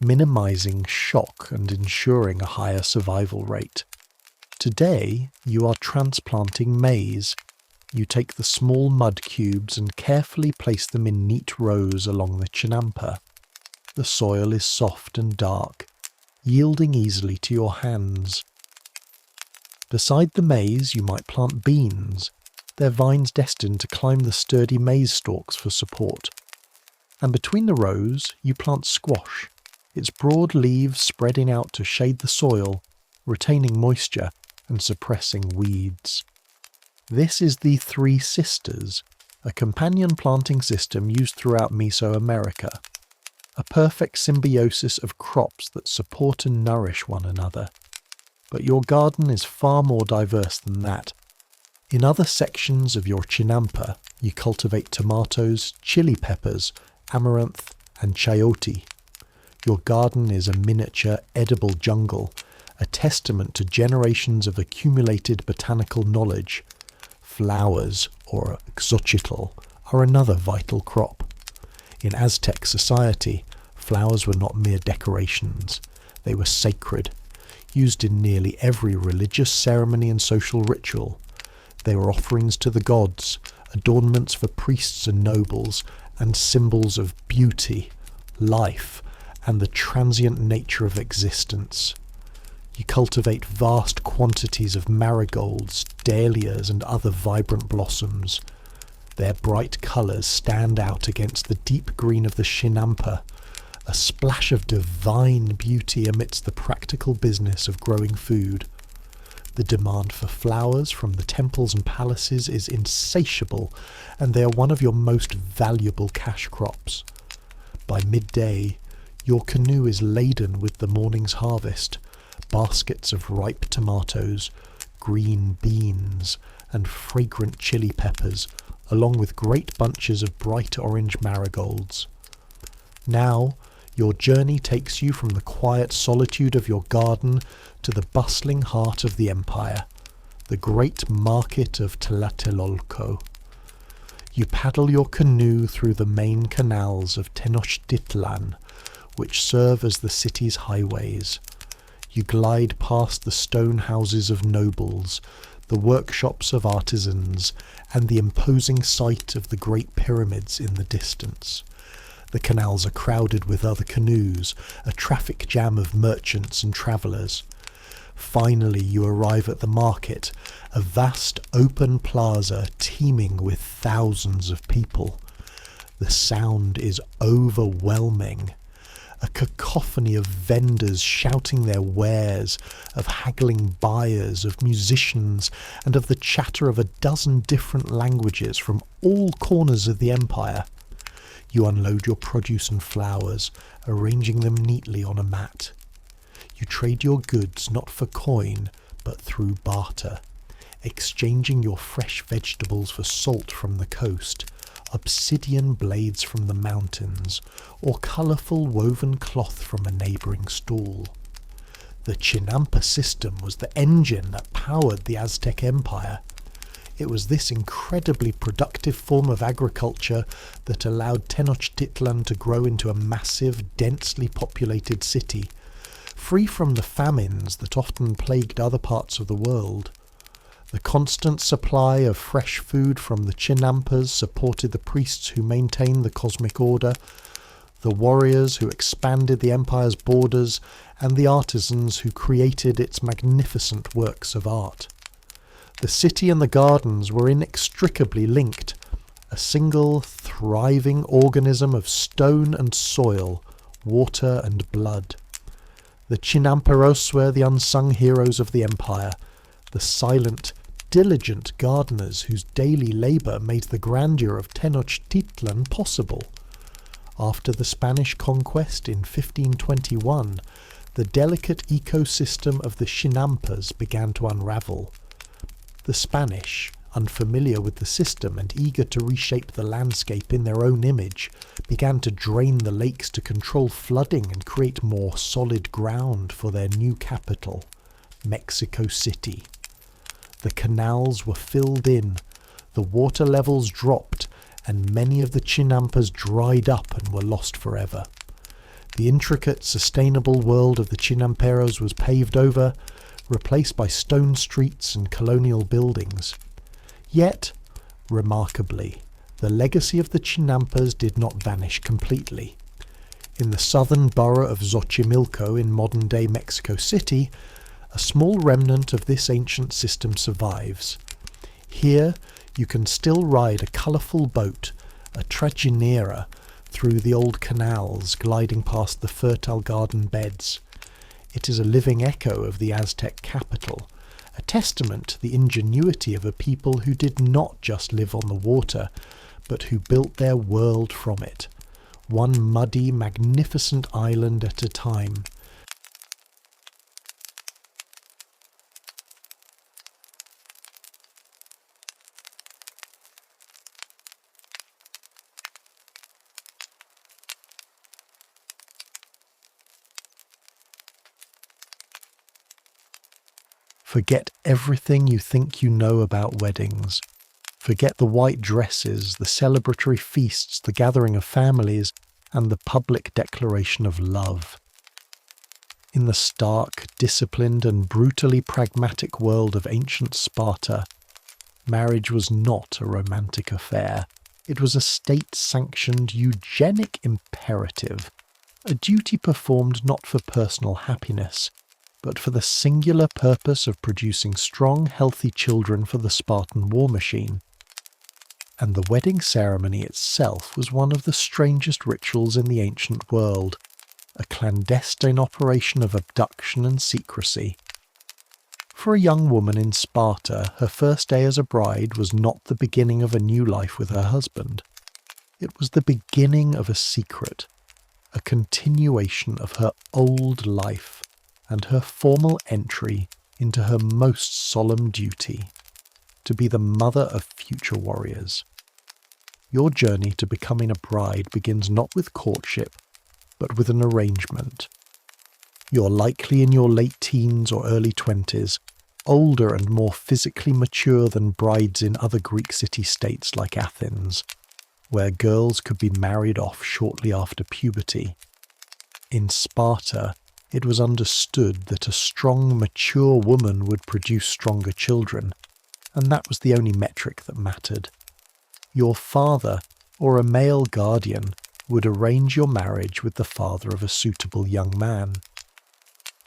minimizing shock and ensuring a higher survival rate. Today, you are transplanting maize. You take the small mud cubes and carefully place them in neat rows along the chinampa. The soil is soft and dark, yielding easily to your hands. Beside the maize, you might plant beans, their vines destined to climb the sturdy maize stalks for support. And between the rows, you plant squash, its broad leaves spreading out to shade the soil, retaining moisture and suppressing weeds. This is the Three Sisters, a companion planting system used throughout Mesoamerica, a perfect symbiosis of crops that support and nourish one another. But your garden is far more diverse than that. In other sections of your chinampa, you cultivate tomatoes, chili peppers, amaranth, and chayote. Your garden is a miniature edible jungle, a testament to generations of accumulated botanical knowledge. Flowers, or xochitl, are another vital crop. In Aztec society, flowers were not mere decorations. They were sacred, used in nearly every religious ceremony and social ritual. They were offerings to the gods, adornments for priests and nobles, and symbols of beauty, life, and the transient nature of existence. You cultivate vast quantities of marigolds, dahlias, and other vibrant blossoms. Their bright colours stand out against the deep green of the chinampa, a splash of divine beauty amidst the practical business of growing food. The demand for flowers from the temples and palaces is insatiable, and they are one of your most valuable cash crops. By midday, your canoe is laden with the morning's harvest, baskets of ripe tomatoes, green beans, and fragrant chili peppers, along with great bunches of bright orange marigolds. Now, your journey takes you from the quiet solitude of your garden to the bustling heart of the empire, the great market of Tlatelolco. You paddle your canoe through the main canals of Tenochtitlan, which serve as the city's highways. You glide past the stone houses of nobles, the workshops of artisans, and the imposing sight of the great pyramids in the distance. The canals are crowded with other canoes, a traffic jam of merchants and travellers. Finally, you arrive at the market, a vast open plaza teeming with thousands of people. The sound is overwhelming. A cacophony of vendors shouting their wares, of haggling buyers, of musicians, and of the chatter of a dozen different languages from all corners of the empire. You unload your produce and flowers, arranging them neatly on a mat. You trade your goods not for coin, but through barter, exchanging your fresh vegetables for salt from the coast, obsidian blades from the mountains, or colourful woven cloth from a neighbouring stall. The Chinampa system was the engine that powered the Aztec Empire. It was this incredibly productive form of agriculture that allowed Tenochtitlan to grow into a massive, densely populated city, free from the famines that often plagued other parts of the world. The constant supply of fresh food from the Chinampas supported the priests who maintained the cosmic order, the warriors who expanded the empire's borders, and the artisans who created its magnificent works of art. The city and the gardens were inextricably linked, a single, thriving organism of stone and soil, water and blood. The Chinamperos were the unsung heroes of the empire, the silent, diligent gardeners whose daily labour made the grandeur of Tenochtitlan possible. After the Spanish conquest in 1521, the delicate ecosystem of the Chinampas began to unravel. The Spanish, unfamiliar with the system and eager to reshape the landscape in their own image, began to drain the lakes to control flooding and create more solid ground for their new capital, Mexico City. The canals were filled in, the water levels dropped, and many of the Chinampas dried up and were lost forever. The intricate, sustainable world of the Chinamperos was paved over, replaced by stone streets and colonial buildings. Yet, remarkably, the legacy of the Chinampas did not vanish completely. In the southern borough of Xochimilco in modern-day Mexico City, a small remnant of this ancient system survives. Here, you can still ride a colourful boat, a trajinera, through the old canals gliding past the fertile garden beds. It is a living echo of the Aztec capital, a testament to the ingenuity of a people who did not just live on the water, but who built their world from it, one muddy, magnificent island at a time. Forget everything you think you know about weddings. Forget the white dresses, the celebratory feasts, the gathering of families, and the public declaration of love. In the stark, disciplined, and brutally pragmatic world of ancient Sparta, marriage was not a romantic affair. It was a state-sanctioned eugenic imperative, a duty performed not for personal happiness, but for the singular purpose of producing strong, healthy children for the Spartan war machine. And the wedding ceremony itself was one of the strangest rituals in the ancient world, a clandestine operation of abduction and secrecy. For a young woman in Sparta, her first day as a bride was not the beginning of a new life with her husband. It was the beginning of a secret, a continuation of her old life, and her formal entry into her most solemn duty, to be the mother of future warriors. Your journey to becoming a bride begins not with courtship, but with an arrangement. You're likely in your late teens or early 20s, older and more physically mature than brides in other Greek city-states like Athens, where girls could be married off shortly after puberty. In Sparta, it was understood that a strong, mature woman would produce stronger children, and that was the only metric that mattered. Your father, or a male guardian, would arrange your marriage with the father of a suitable young man.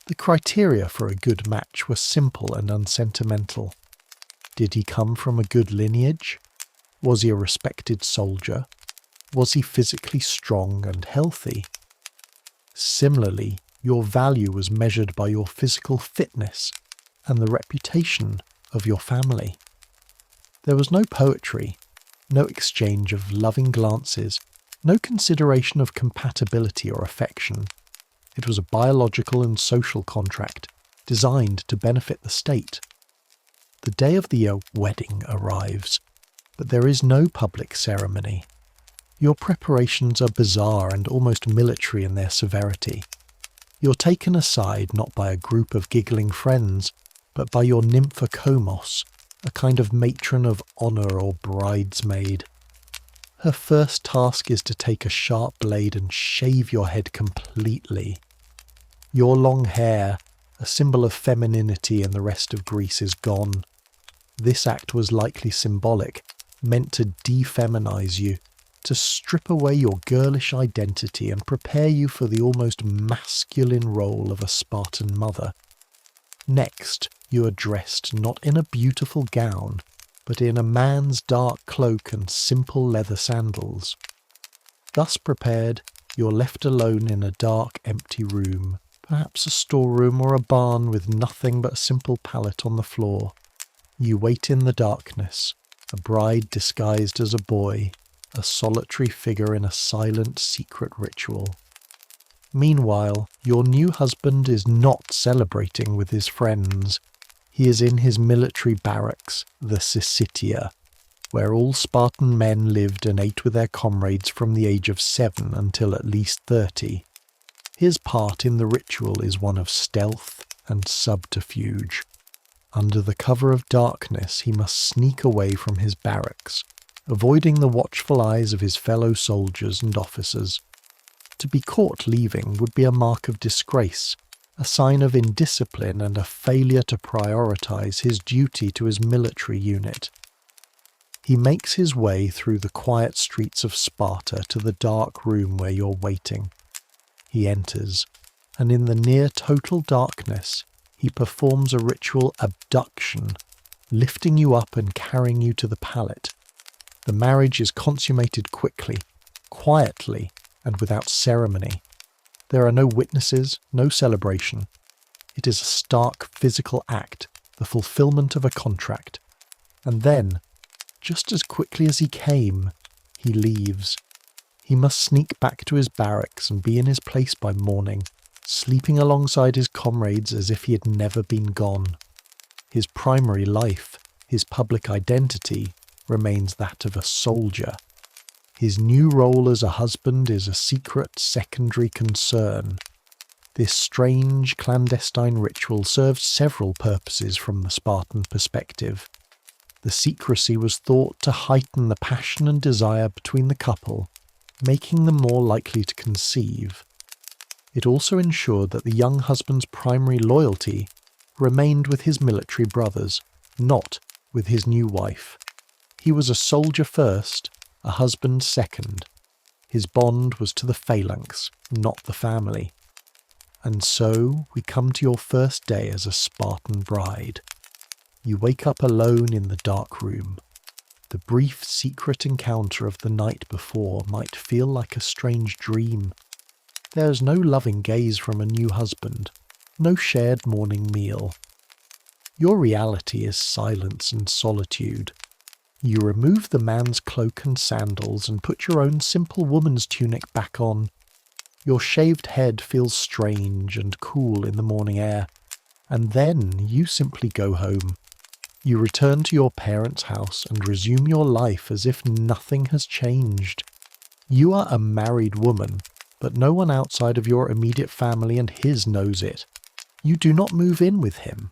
The criteria for a good match were simple and unsentimental. Did he come from a good lineage? Was he a respected soldier? Was he physically strong and healthy? Similarly, your value was measured by your physical fitness and the reputation of your family. There was no poetry, no exchange of loving glances, no consideration of compatibility or affection. It was a biological and social contract designed to benefit the state. The day of the wedding arrives, but there is no public ceremony, Your preparations are bizarre and almost military in their severity. You're taken aside not by a group of giggling friends, but by your nympha komos, a kind of matron of honour or bridesmaid. Her first task is to take a sharp blade and shave your head completely. Your long hair, a symbol of femininity in the rest of Greece, is gone. This act was likely symbolic, meant to defeminize you, to strip away your girlish identity and prepare you for the almost masculine role of a Spartan mother. Next, you are dressed not in a beautiful gown, but in a man's dark cloak and simple leather sandals. Thus prepared, you're left alone in a dark, empty room, perhaps a storeroom or a barn with nothing but a simple pallet on the floor. You wait in the darkness, a bride disguised as a boy, a solitary figure in a silent, secret ritual. Meanwhile, your new husband is not celebrating with his friends. He is in his military barracks, the Syssitia, where all Spartan men lived and ate with their comrades from the age of 7 until at least 30. His part in the ritual is one of stealth and subterfuge. Under the cover of darkness, he must sneak away from his barracks, avoiding the watchful eyes of his fellow soldiers and officers. To be caught leaving would be a mark of disgrace, a sign of indiscipline and a failure to prioritize his duty to his military unit. He makes his way through the quiet streets of Sparta to the dark room where you're waiting. He enters, and in the near total darkness, he performs a ritual abduction, lifting you up and carrying you to the pallet. The marriage is consummated quickly, quietly, and without ceremony. There are no witnesses, no celebration. It is a stark physical act, the fulfillment of a contract. And then, just as quickly as he came, he leaves. He must sneak back to his barracks and be in his place by morning, sleeping alongside his comrades as if he had never been gone. His primary life, his public identity, remains that of a soldier. His new role as a husband is a secret, secondary concern. This strange, clandestine ritual served several purposes from the Spartan perspective. The secrecy was thought to heighten the passion and desire between the couple, making them more likely to conceive. It also ensured that the young husband's primary loyalty remained with his military brothers, not with his new wife. He was a soldier first, a husband second. His bond was to the phalanx, not the family. And so we come to your first day as a Spartan bride. You wake up alone in the dark room. The brief secret encounter of the night before might feel like a strange dream. There is no loving gaze from a new husband, no shared morning meal. Your reality is silence and solitude. You remove the man's cloak and sandals and put your own simple woman's tunic back on. Your shaved head feels strange and cool in the morning air, and then you simply go home. You return to your parents' house and resume your life as if nothing has changed. You are a married woman, but no one outside of your immediate family and his knows it. You do not move in with him.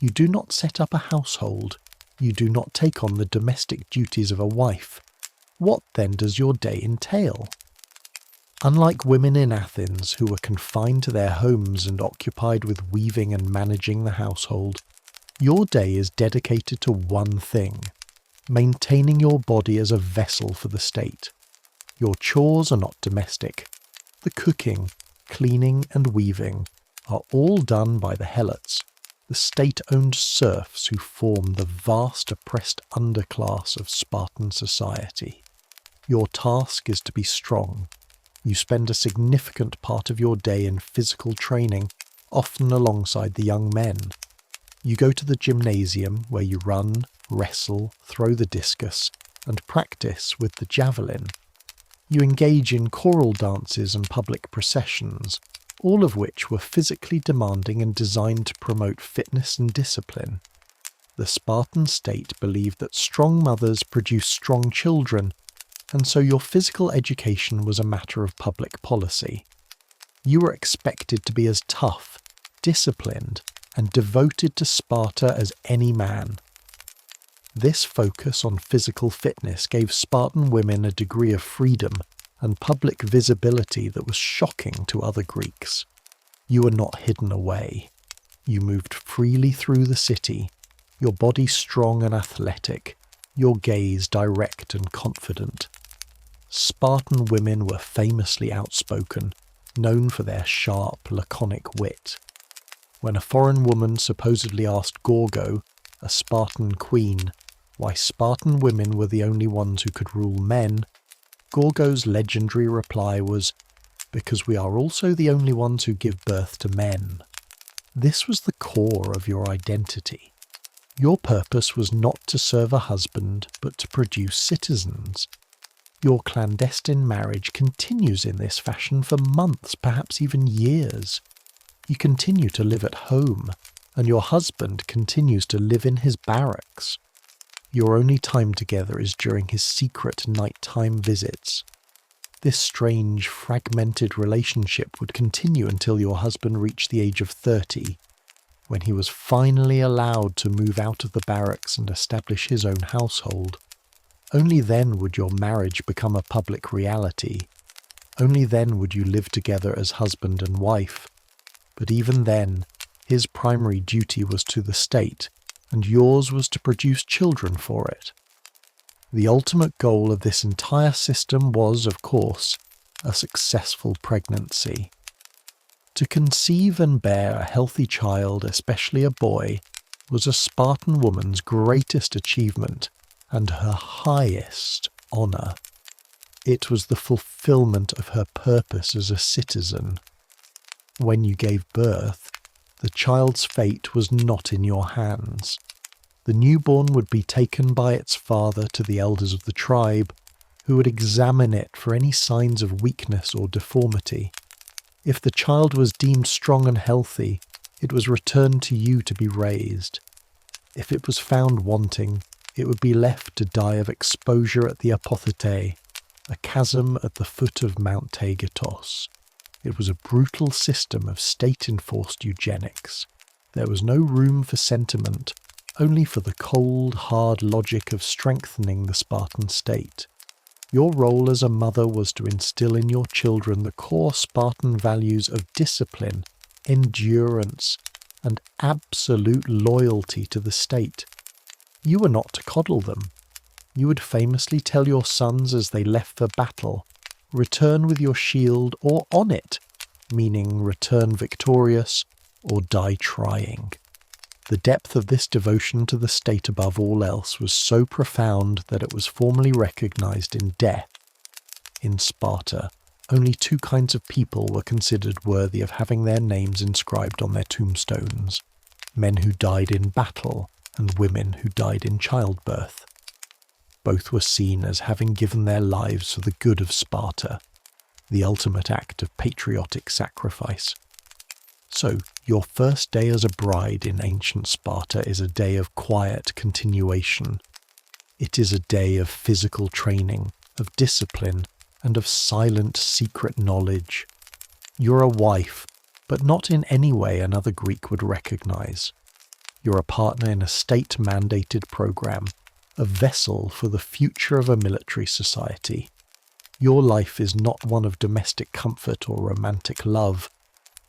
You do not set up a household. You do not take on the domestic duties of a wife. What then does your day entail? Unlike women in Athens who were confined to their homes and occupied with weaving and managing the household, your day is dedicated to one thing: maintaining your body as a vessel for the state. Your chores are not domestic. The cooking, cleaning and weaving are all done by the helots, the state-owned serfs who form the vast oppressed underclass of Spartan society. Your task is to be strong. You spend a significant part of your day in physical training, often alongside the young men. You go to the gymnasium where you run, wrestle, throw the discus, and practice with the javelin. You engage in choral dances and public processions, all of which were physically demanding and designed to promote fitness and discipline. The Spartan state believed that strong mothers produce strong children, and so your physical education was a matter of public policy. You were expected to be as tough, disciplined, and devoted to Sparta as any man. This focus on physical fitness gave Spartan women a degree of freedom and public visibility that was shocking to other Greeks. You were not hidden away. You moved freely through the city, your body strong and athletic, your gaze direct and confident. Spartan women were famously outspoken, known for their sharp, laconic wit. When a foreign woman supposedly asked Gorgo, a Spartan queen, why Spartan women were the only ones who could rule men, Gorgo's legendary reply was, "Because we are also the only ones who give birth to men." This was the core of your identity. Your purpose was not to serve a husband, but to produce citizens. Your clandestine marriage continues in this fashion for months, perhaps even years. You continue to live at home, and your husband continues to live in his barracks. Your only time together is during his secret nighttime visits. This strange, fragmented relationship would continue until your husband reached the age of 30, when he was finally allowed to move out of the barracks and establish his own household. Only then would your marriage become a public reality. Only then would you live together as husband and wife. But even then, his primary duty was to the state, and yours was to produce children for it. The ultimate goal of this entire system was, of course, a successful pregnancy. To conceive and bear a healthy child, especially a boy, was a Spartan woman's greatest achievement and her highest honour. It was the fulfilment of her purpose as a citizen. When you gave birth, the child's fate was not in your hands. The newborn would be taken by its father to the elders of the tribe, who would examine it for any signs of weakness or deformity. If the child was deemed strong and healthy, it was returned to you to be raised. If it was found wanting, it would be left to die of exposure at the Apothete, a chasm at the foot of Mount Taygetos. It was a brutal system of state-enforced eugenics. There was no room for sentiment, only for the cold, hard logic of strengthening the Spartan state. Your role as a mother was to instill in your children the core Spartan values of discipline, endurance, and absolute loyalty to the state. You were not to coddle them. You would famously tell your sons as they left for battle, "Return with your shield or on it," meaning return victorious or die trying. The depth of this devotion to the state above all else was so profound that it was formally recognized in death. In Sparta, only two kinds of people were considered worthy of having their names inscribed on their tombstones: men who died in battle and women who died in childbirth. Both were seen as having given their lives for the good of Sparta, the ultimate act of patriotic sacrifice. So, your first day as a bride in ancient Sparta is a day of quiet continuation. It is a day of physical training, of discipline, and of silent, secret knowledge. You're a wife, but not in any way another Greek would recognize. You're a partner in a state-mandated program, a vessel for the future of a military society. Your life is not one of domestic comfort or romantic love,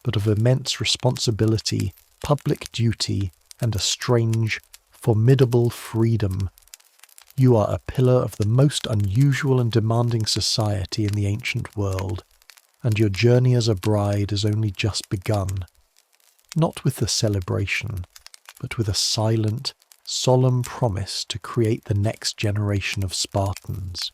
but of immense responsibility, public duty, and a strange, formidable freedom. You are a pillar of the most unusual and demanding society in the ancient world, and your journey as a bride has only just begun. Not with the celebration, but with a silent, solemn promise to create the next generation of Spartans.